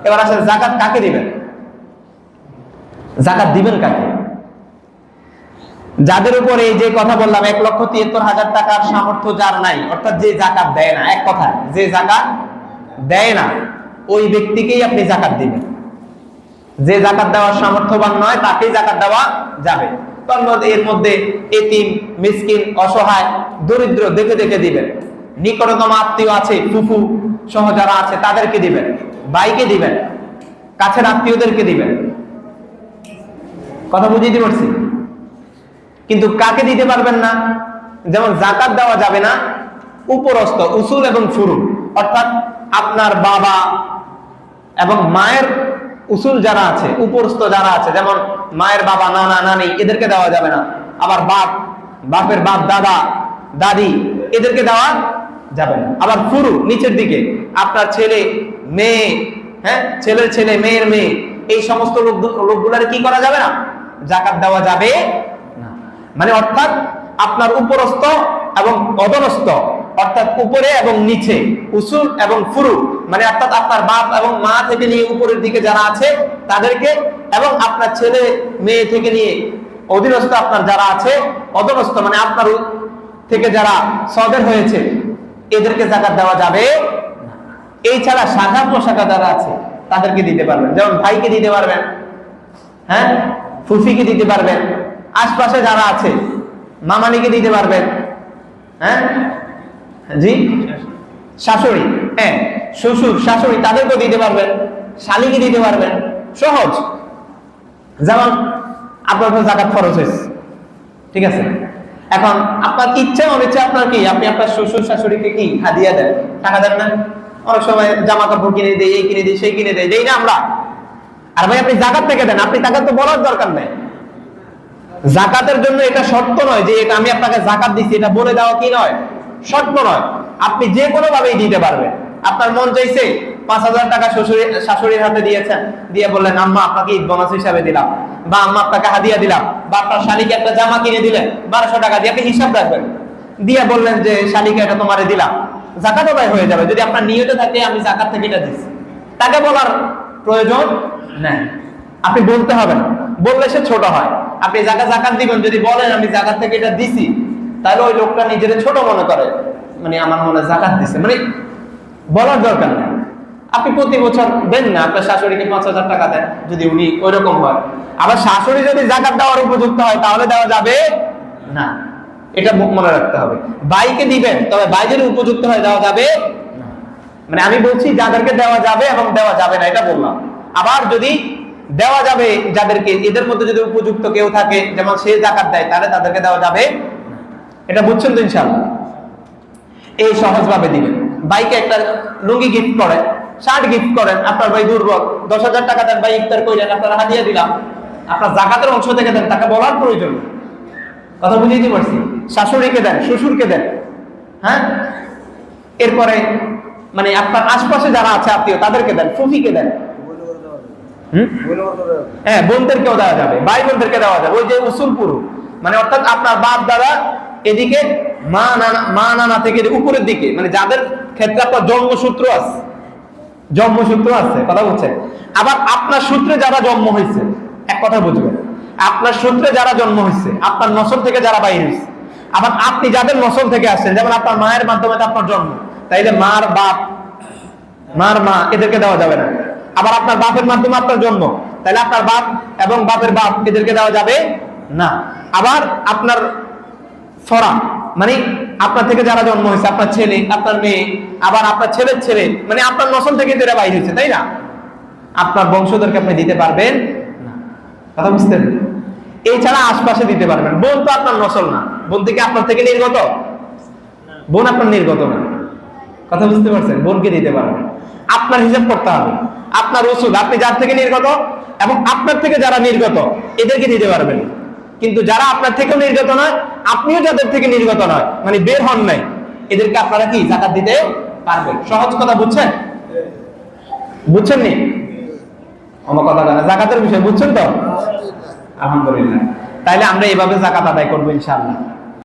এবার আসলে যাকাত কাকে দিবেন? যাকাত দিবেন কাকে? যাদের উপরে এই যে কথা বললাম 1,73,000 টাকার সামর্থ্য যার নাই, অর্থাৎ যে যাকাত দেয় না, এক কথায় যে যাকাত দেয় না, ওই ব্যক্তিকেই আপনি যাকাত দিবেন। যে যাকাত দেওয়ার সামর্থ্যবান নয় তাকেই যাকাত দেওয়া যাবে। এর মধ্যে এতিম, মিসকিন, অসহায়, দরিদ্র দেখে দেখে দিবেন। নিকটতম আত্মীয় আছে, ফুফু সহ যারা আছে তাদেরকে দিবেন, ভাইকে দিবেন, কাছের আত্মীয়দেরকে দিবেন। কথা বুঝিয়ে পারছি? কিন্তু কাকে দিতে পারবেন না? যেমন যাকাত দেওয়া যাবে না উপরস্থ উসুল এবং ফুরু, অর্থাৎ আপনার বাবা এবং মায়ের উসুল যারা আছে, উপরস্থ যারা আছে, যেমন মায়ের বাবা, নানা, নানি, এদেরকে দেওয়া যাবে না। আবার বাপের বাপ, দাদা, দাদি, এদেরকে দেওয়া যাবে না। আবার ফুরু নিচের দিকে আপনার ছেলে, মেয়ে, হ্যাঁ, ছেলের ছেলে, মেয়ের মেয়ে, এই সমস্ত লোকগুলার কি করা যাবে না? যাকাত দেওয়া যাবে না। মানে অর্থাৎ আপনার উপরস্থ এবং অধনস্থ, অর্থাৎ উপরে এবং নিচে, উসুল এবং ফুরু, মানে অর্থাৎ আপনার বাপ এবং মা থেকে নিয়ে উপরের দিকে যারা আছে তাদেরকে, এবং আপনার ছেলে মেয়ে থেকে নিয়ে অধীনস্থ আপনার যারা আছে, অধনস্থ মানে আপনার থেকে যারা সদর হয়েছে, এদেরকে যাকাত দেওয়া যাবে। এই ছাড়া শাখা প্রশাখা যারা আছে তাদেরকে দিতে পারবেন, যেমন ভাইকে দিতে পারবেন, হ্যাঁ, ফুফিকে দিতে পারবেন, আশপাশে যারা আছে মামানিকে দিতে পারবেন, হ্যাঁ, জি, শাশুড়ি, হ্যাঁ, শ্বশুর, শাশুড়ি, তাদেরকেও দিতে পারবেন, শালিকে দিতে পারবেন। সহজ। যেমন আপনার যাকাত ফরজ হয়েছে, ঠিক আছে, এখন আপনার ইচ্ছা অনিচ্ছা আপনার কি, আপনি আপনার শ্বশুর শাশুড়িকে কি হাদিয়া দেন, টাকা দেন না? অনেক সময় জামা কাপড় কিনে দেয়, এই কিনে দিই, সেই কিনে দেয়, দেই না আমরা? আর ভাই আপনি যাকাত থেকে দেন, আপনি তাকে তো বলার দরকার নেই। যাকাতের জন্য এটা শর্ত নয় যে এটা আমি আপনাকে যাকাত দিচ্ছি, এটা বলে দেওয়া কি নয়, শর্ত নয়। আপনি যে কোনো ভাবেই দিতে পারবেন। আপনার মন চাইছে 5,000 টাকা শাশুড়ির হাতে দিয়েছেন, দিয়ে বললেন আম্মা আপনাকে ঈদ বোনাস হিসাবে দিলাম, বা আম্মা আপনাকে হাদিয়া দিলাম, বা আপনার শালিকে একটা জামা কিনে দিলেন 1200 টাকা দিয়ে, আপনি হিসাব রাখবেন, দিয়ে বললেন যে শালিকে এটা তোমারে দিলাম, যাকাত আদায় হয়ে যাবে। যদি আপনার নিয়তে থাকে আমি যাকাত থেকে এটা দিচ্ছি, তাকে বলার প্রয়োজন নেই, আপনি বলতে হবে না, বললে সে ছোট হয়। আপনি যাকাত দিবেন, যদি বলেন আমি যাকাত থেকে এটা দিছি, তাহলে ওই লোকটা নিজের ছোট মনে করে, মানে আমার মনে যাকাত দিছে, মানে বলার দরকার নেই। আপনি প্রতি বছর দেন না, আপনার শাশুড়িকে 5,000 টাকা দেন, যদি উনি ওইরকম হয়। আবার শাশুড়ি যদি যাকাত দেওয়ার উপযুক্ত হয় তাহলে দেওয়া যাবে না, এটা মনে রাখতে হবে। ভাইকে দিবেন, তবে ভাই যদি উপযুক্ত হয় দেওয়া যাবে না। মানে আমি বলছি যাদেরকে দেওয়া যাবে এবং দেওয়া যাবে না, এটা বললাম। আবার যদি দেওয়া যাবে যাদেরকে, এদের মধ্যে যদি উপযুক্ত কেউ থাকে, যেমন সে যাকাত দেয়, তাহলে তাদেরকে দেওয়া যাবে। এটা বুঝছেন তো ইনশাআল্লাহ? এই সহজভাবে দিবেন। ভাইকে একটা লুঙ্গি গিফট করেন, শার্ট গিফট করেন, আপনার ভাই দুর্বল, 10,000 টাকা দেন, ভাই ইফতার কইলেন, আপনারা হাদিয়া দিলাম, আপনার যাকাতের অংশ থেকে দেন, তাকে বলার প্রয়োজন। কথা বুঝিয়ে দিতে পারছি? শাশুড়িকে দেন, শ্বশুরকে দেন, হ্যাঁ, এরপরে মানে আপনার আশপাশে যারা আছে আত্মীয় তাদেরকে দেন, ফুফিকে দেন, হ্যাঁ, বোনদেরকেও দেওয়া যাবে, ভাই বোনদেরকে দেওয়া যাবে। ওই যে উসুল পুরু, মানে অর্থাৎ আপনার বাপ দাদা, এদিকে মা নানা থেকে উপরের দিকে, মানে যাদের ক্ষেত্রে আপনার জন্মসূত্র আছে, কথা বলছেন। আবার আপনার সূত্রে যারা জন্ম হয়েছে, এক কথা বুঝবেন, আপনার সূত্রে যারা জন্ম হয়েছে, আপনার নসল থেকে যারা বাইরে হয়েছে, আবার আপনি যাদের নসল থেকে আসছেন, যেমন আপনার মায়ের মাধ্যমে আপনার জন্ম, তাইলে মার বাপ, মার মা, এদেরকে দেওয়া যাবে না। আবার আপনার বাপের মাধ্যমে আপনার জন্ম, তাহলে আপনার বাপ এবং বাপের বাপ, এদেরকে দেওয়া যাবে না। আবার আপনার ফরা, মানে আপনার থেকে যারা জন্ম হয়েছে, আপনার ছেলে, আপনার মেয়ে, আবার আপনার ছেলের ছেলে, মানে আপনার নসল থেকে যারা বাইরে হয়েছে, তাই না, আপনার বংশধরকে আপনি দিতে পারবেন না। কথা বুঝতেন? এছাড়া আশপাশে দিতে পারবেন। বোন তো আপনার নসল না, বোন থেকে আপনার থেকে নির্গত, বোন আপনার নির্গত না। কথা বুঝতে পারছেন? বোনকে দিতে পারবেন। আপনার হিসাব করতে হবে, আপনার রসুল, আপনি যার থেকে নির্গত এবং আপনার থেকে যারা নির্গত, এদেরকে দিতে পারবেন। কিন্তু যারা আপনার থেকেও নির্গত নয়, আপনিও যাদের থেকে নির্গত নয়, মানে বের হন নাই, এদেরকে আপনারা কি যাকাত দিতে পারবেন। সহজ কথা বুঝছেন? বুঝছেন নি আমার কথা? যাকাতের বিষয় বুঝছেন তো? আলহামদুলিল্লাহ। তাইলে আমরা এভাবে যাকাত আদায় করবো ইনশাআল্লাহ।